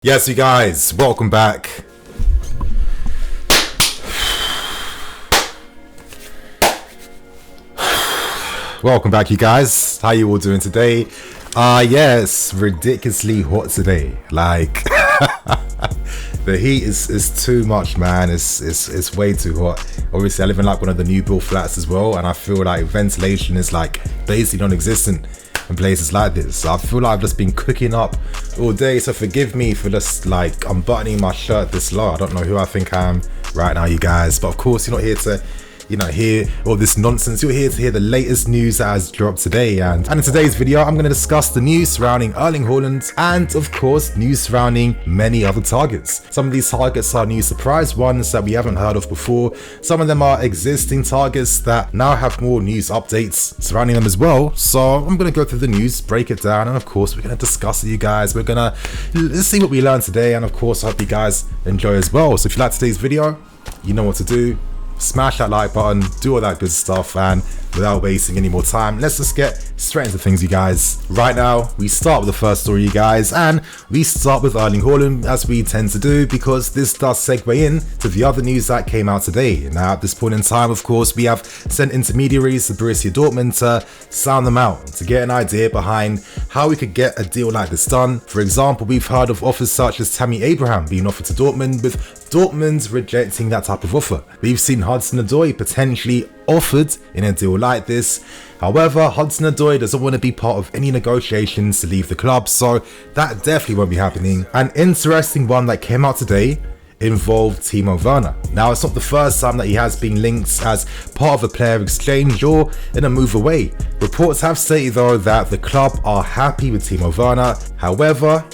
Yes, you guys, welcome back. Welcome back, you guys. How you all doing today? Yes, ridiculously hot today. Like the heat is too much, man. It's way too hot. Obviously, I live in like one of the new build flats as well, and I feel like ventilation is like basically non-existent in places like this. So I feel like I've just been cooking up all day, so forgive me for just like unbuttoning my shirt this low. I don't know who I think I am right now, you guys, but of course you're not here to hear all this nonsense. You're here to hear the latest news that has dropped today, and in today's video I'm going to discuss the news surrounding Erling Haaland and of course news surrounding many other targets. Some of these targets are new surprise ones that we haven't heard of before. Some of them are existing targets that now have more news updates surrounding them as well. So I'm going to go through the news, break it down, and of course we're going to discuss it, you guys. We're going to see what we learned today, and of course I hope you guys enjoy as well. So if you like today's video, you know what to do. Smash that like button, do all that good stuff, and without wasting any more time, let's just get straight into things, you guys. Right now, we start with the first story, you guys, and we start with Erling Haaland, as we tend to do, because this does segue in to the other news that came out today. Now, at this point in time, of course, we have sent intermediaries to Borussia Dortmund to sound them out, to get an idea behind how we could get a deal like this done. For example, we've heard of offers such as Tammy Abraham being offered to Dortmund, with Dortmund rejecting that type of offer. We've seen Hudson-Odoi potentially offered in a deal like this. However, Hudson-Odoi doesn't want to be part of any negotiations to leave the club, so that definitely won't be happening. An interesting one that came out today involved Timo Werner. Now, it's not the first time that he has been linked as part of a player exchange or in a move away. Reports have stated though that the club are happy with Timo Werner. However,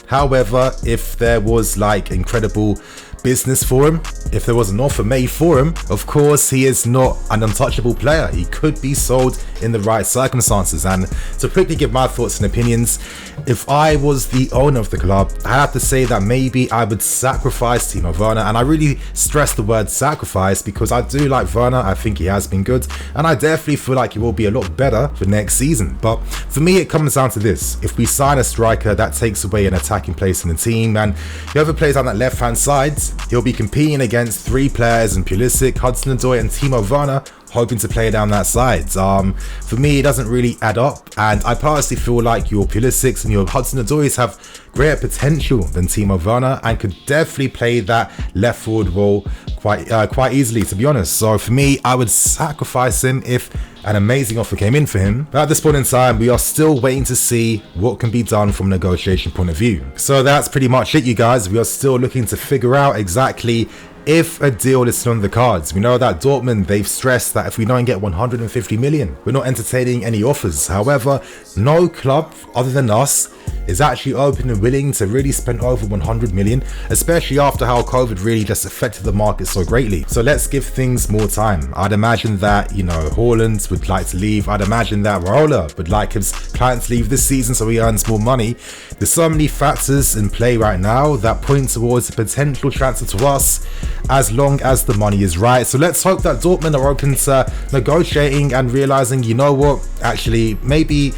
if there was like incredible business for him, if there was an offer made for him, of course he is not an untouchable player. He could be sold in the right circumstances. And to quickly give my thoughts and opinions, if I was the owner of the club, I have to say that maybe I would sacrifice Timo Werner. And I really stress the word sacrifice because I do like Werner. I think he has been good, and I definitely feel like he will be a lot better for next season. But for me, it comes down to this: if we sign a striker that takes away an attacking place in the team, and whoever plays on that left hand side, he'll be competing against three players in Pulisic, Hudson-Odoi and Timo Werner, hoping to play down that side. For me, it doesn't really add up, and I personally feel like your Pulisics and your Hudson-Odois have greater potential than Timo Werner and could definitely play that left forward role quite easily, to be honest. So for me, I would sacrifice him if an amazing offer came in for him. But at this point in time, we are still waiting to see what can be done from a negotiation point of view. So that's pretty much it, you guys. We are still looking to figure out exactly if a deal is on the cards. We know that Dortmund, they've stressed that if we don't get 150 million, we're not entertaining any offers. However, no club other than us is actually open and willing to really spend over 100 million, especially after how COVID really just affected the market so greatly. So let's give things more time. I'd imagine that, Haaland would like to leave. I'd imagine that Raiola would like his clients to leave this season so he earns more money. There's so many factors in play right now that point towards a potential transfer to us, as long as the money is right. So let's hope that Dortmund are open to negotiating and realizing, you know what, actually maybe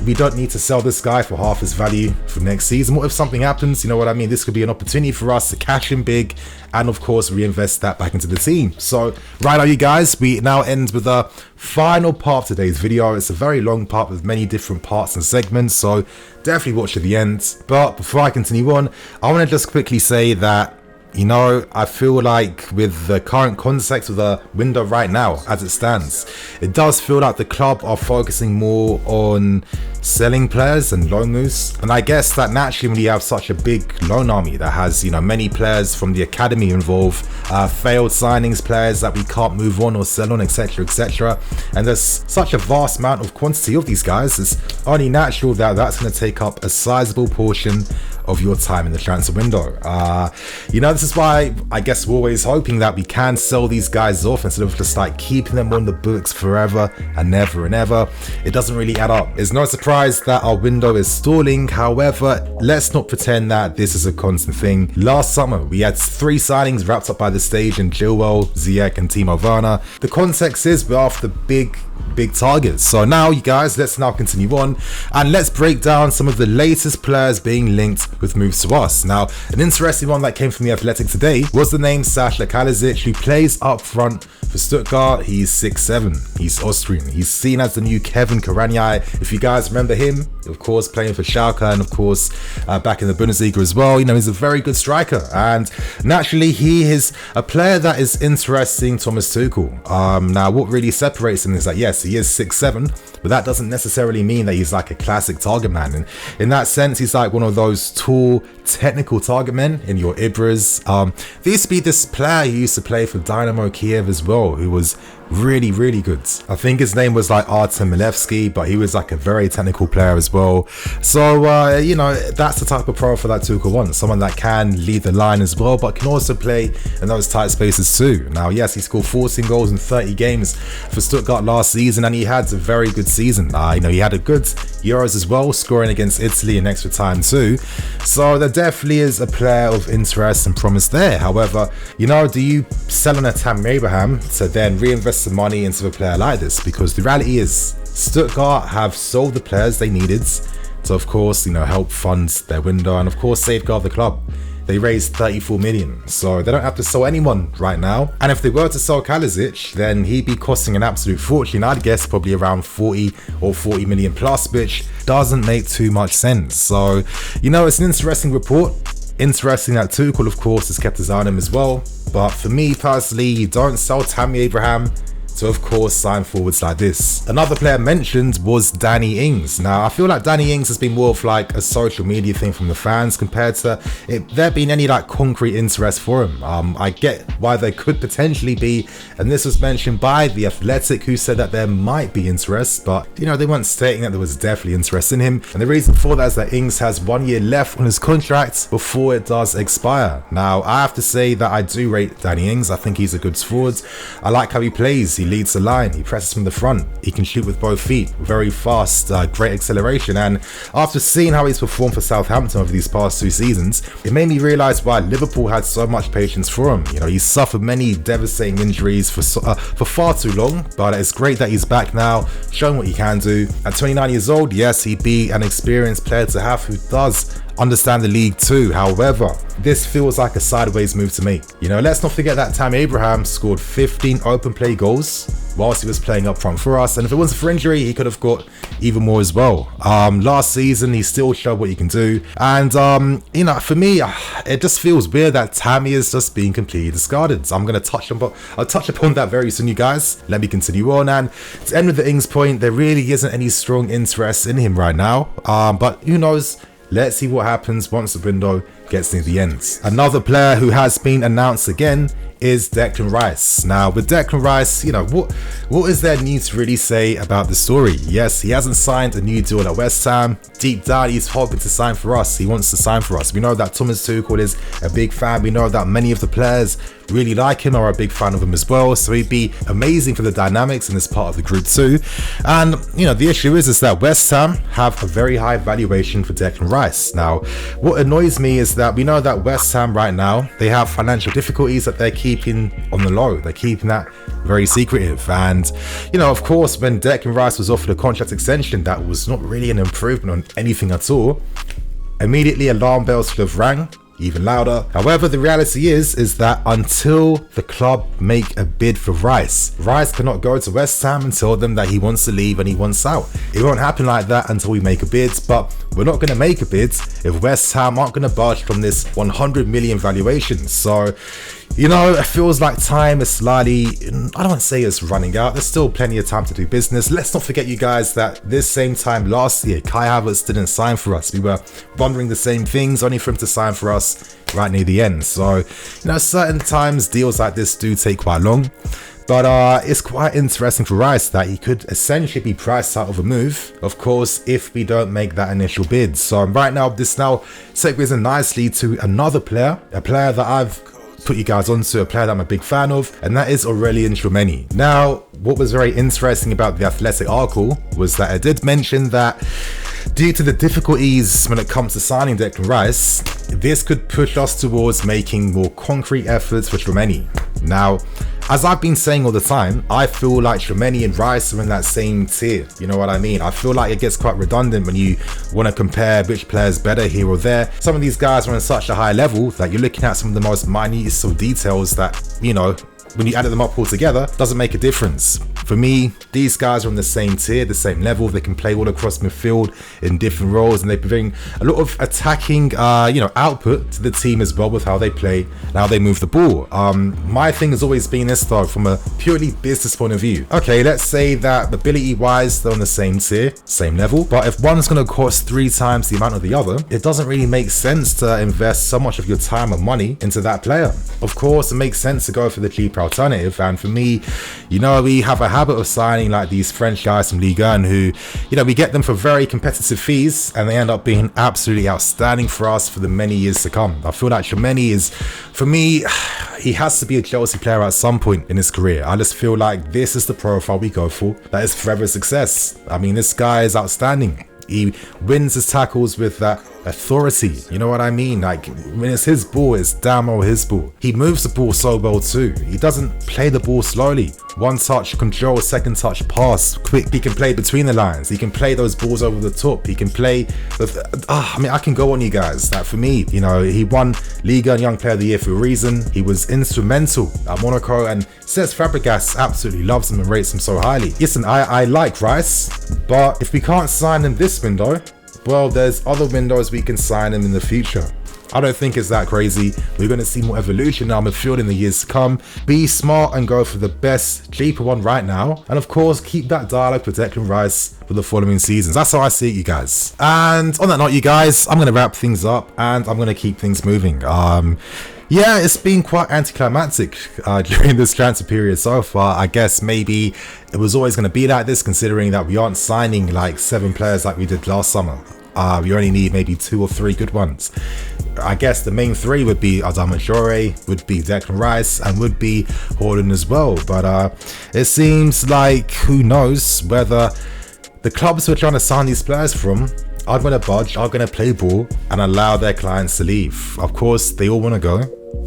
we don't need to sell this guy for half his value for next season. What if something happens? You know what I mean? This could be an opportunity for us to cash in big and of course reinvest that back into the team. So right now, you guys, we now end with the final part of today's video. It's a very long part with many different parts and segments, so definitely watch to the end. But before I continue on, I want to just quickly say that I feel like with the current context of the window right now, as it stands, it does feel like the club are focusing more on selling players and loan moves. And I guess that naturally when you have such a big loan army that has, many players from the academy involved, failed signings, players that we can't move on or sell on, etc., and there's such a vast amount of quantity of these guys, it's only natural that that's going to take up a sizable portion of your time in the transfer window. This is why I guess we're always hoping that we can sell these guys off instead of just like keeping them on the books forever and never and ever. It doesn't really add up. It's no surprise that our window is stalling. However, let's not pretend that this is a constant thing. Last summer, we had 3 signings wrapped up by this stage in Chilwell, Ziyech and Timo Werner. The context is we're after big big targets. So now, you guys, let's now continue on and let's break down some of the latest players being linked with moves to us. Now, an interesting one that came from the Athletic today was the name Sasha Kalajdzic, who plays up front for Stuttgart. He's 6'7", he's Austrian, he's seen as the new Kevin Karaniai. If you guys remember him, of course, playing for Schalke and of course back in the Bundesliga as well, you know, he's a very good striker, and naturally he is a player that is interesting Thomas Tuchel. Now what really separates him is that yes, he is 6'7", but that doesn't necessarily mean that he's like a classic target man, and in that sense he's like one of those tall technical target men in your Ibras. There used to be this player who used to play for Dynamo Kiev as well, who was really good. I think his name was like Artem Milevsky, but he was like a very technical player as well. So you know, that's the type of profile that Tuchel wants, someone that can lead the line as well, but can also play in those tight spaces too. Now yes, he scored 14 goals in 30 games for Stuttgart last season, and he had a very good season. You know, he had a good Euros as well, scoring against Italy in extra time too. So there definitely is a player of interest and promise there. However, you know, do you sell on a Tammy Abraham to then reinvest some money into a player like this? Because the reality is Stuttgart have sold the players they needed to, of course, you know, help fund their window and of course safeguard the club. They raised 34 million, so they don't have to sell anyone right now. And if they were to sell Kalajdzic, then he'd be costing an absolute fortune. I'd guess probably around 40 or 40 million plus, which doesn't make too much sense. So, you know, it's an interesting report. Interesting that Tuchel, of course, has kept his eye on him as well. But for me personally, you don't sell Tammy Abraham to, of course, sign forwards like this. Another player mentioned was Danny Ings. Now, I feel like Danny Ings has been more of like a social media thing from the fans compared to there being any like concrete interest for him. I get why there could potentially be, and this was mentioned by The Athletic, who said that there might be interest, but you know, they weren't stating that there was definitely interest in him. And the reason for that is that Ings has 1 year left on his contract before it does expire. Now, I have to say that I do rate Danny Ings. I think he's a good forward. I like how he plays. He leads the line, he presses from the front, he can shoot with both feet, very fast, great acceleration. And after seeing how he's performed for Southampton over these past 2 seasons, it made me realise why Liverpool had so much patience for him. You know, he's suffered many devastating injuries for far too long, but it's great that he's back now, showing what he can do. At 29 years old, yes, he'd be an experienced player to have who does understand the league too. However, this feels like a sideways move to make. You know, let's not forget that Tammy Abraham scored 15 open play goals whilst he was playing up front for us, and if it wasn't for injury, he could have got even more as well. Last season, he still showed what he can do, and you know, for me, it just feels weird that Tammy is just being completely discarded. So I'll touch upon that very soon, you guys. Let me continue on, and to end with the Ings point, there really isn't any strong interest in him right now, but who knows. Let's see what happens once the window gets near the end. Another player who has been announced again is Declan Rice. Now, with Declan Rice, you know, what is there need to really say about the story? Yes, he hasn't signed a new deal at West Ham. Deep down, he's hoping to sign for us. He wants to sign for us. We know that Thomas Tuchel is a big fan. We know that many of the players really like him, are a big fan of him as well. So he'd be amazing for the dynamics in this part of the group too. And, you know, the issue is that West Ham have a very high valuation for Declan Rice. Now, what annoys me is that we know that West Ham right now, they have financial difficulties that they're keeping on the low. They're keeping that very secretive. And, you know, of course, when Declan Rice was offered a contract extension, that was not really an improvement on anything at all. Immediately, alarm bells should have rang even louder. However, the reality is that until the club make a bid for Rice cannot go to West Ham and tell them that he wants to leave and he wants out. It won't happen like that until we make a bid, but we're not going to make a bid if West Ham aren't going to budge from this 100 million valuation. So, you know, it feels like time is slightly, I don't want to say it's running out. There's still plenty of time to do business. Let's not forget, you guys, that this same time last year, Kai Havertz didn't sign for us. We were wondering the same things, only for him to sign for us right near the end. So, you know, certain times deals like this do take quite long. But it's quite interesting for Rice that he could essentially be priced out of a move, of course, if we don't make that initial bid. So right now, this now segues in nicely to another player, a player that I've put you guys onto, a player that I'm a big fan of, and that is Aurelien Tchouameni. Now, what was very interesting about the Athletic article was that it did mention that due to the difficulties when it comes to signing Declan Rice, this could push us towards making more concrete efforts for Tchouameni. Now, as I've been saying all the time, I feel like tchouameni and Rice are in that same tier. You know what I mean? I feel like it gets quite redundant when you want to compare which player's better here or there. Some of these guys are on such a high level that you're looking at some of the most minute of details that, you know, when you added them up all together, doesn't make a difference. For me, these guys are on the same tier, the same level. They can play all across midfield in different roles, and they bring a lot of attacking, output to the team as well with how they play and how they move the ball. My thing has always been this though, from a purely business point of view. Okay, let's say that ability-wise, they're on the same tier, same level, but if one's going to cost 3 times the amount of the other, it doesn't really make sense to invest so much of your time and money into that player. Of course, it makes sense to go for the cheaper alternative, and for me, you know, we have a habit of signing like these French guys from Ligue 1 who, you know, we get them for very competitive fees and they end up being absolutely outstanding for us for the many years to come. I feel like tchouameni is, for me, he has to be a Chelsea player at some point in his career. I just feel like this is the profile we go for. That is forever success. I mean, this guy is outstanding. He wins his tackles with that authority, you know what I mean? Like, when it's his ball, it's damn well his ball. He moves the ball so well too. He doesn't play the ball slowly. One touch control, second touch pass, quick. He can play between the lines. He can play those balls over the top. He can play with, I mean, I can go on, you guys. That for me, you know, he won Liga and Young Player of the Year for a reason. He was instrumental at Monaco, and Cesc Fabregas absolutely loves him and rates him so highly. Listen, I like Rice, but if we can't sign him this window, well, there's other windows we can sign him in the future. I don't think it's that crazy. We're going to see more evolution in our midfield in the years to come. Be smart and go for the best, cheaper one right now. And of course, keep that dialogue with Declan Rice for the following seasons. That's how I see it, you guys. And on that note, you guys, I'm going to wrap things up and I'm going to keep things moving. Yeah, it's been quite anticlimactic during this transfer period so far. I guess maybe it was always going to be like this, considering that we aren't signing like 7 players like we did last summer. We only need maybe 2 or 3 good ones. I guess the main 3 would be Adama Traore, would be Declan Rice, and would be Haaland as well. But it seems like, who knows whether the clubs we're trying to sign these players from are going to budge, are going to play ball and allow their clients to leave. Of course, they all want to go.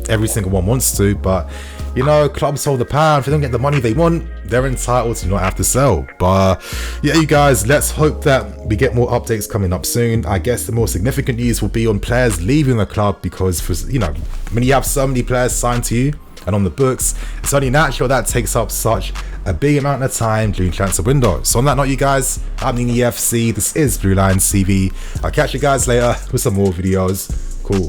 Every single one wants to, but you know, clubs hold the power. If they don't get the money they want, they're entitled to not have to sell. But yeah, you guys, let's hope that we get more updates coming up soon. I guess the more significant news will be on players leaving the club, because for, you know, when you have so many players signed to you and on the books, it's only natural that takes up such a big amount of time during transfer window. So on that note, you guys, I'm the EFC. This is Blue Lions TV. I'll catch you guys later with some more videos. Cool.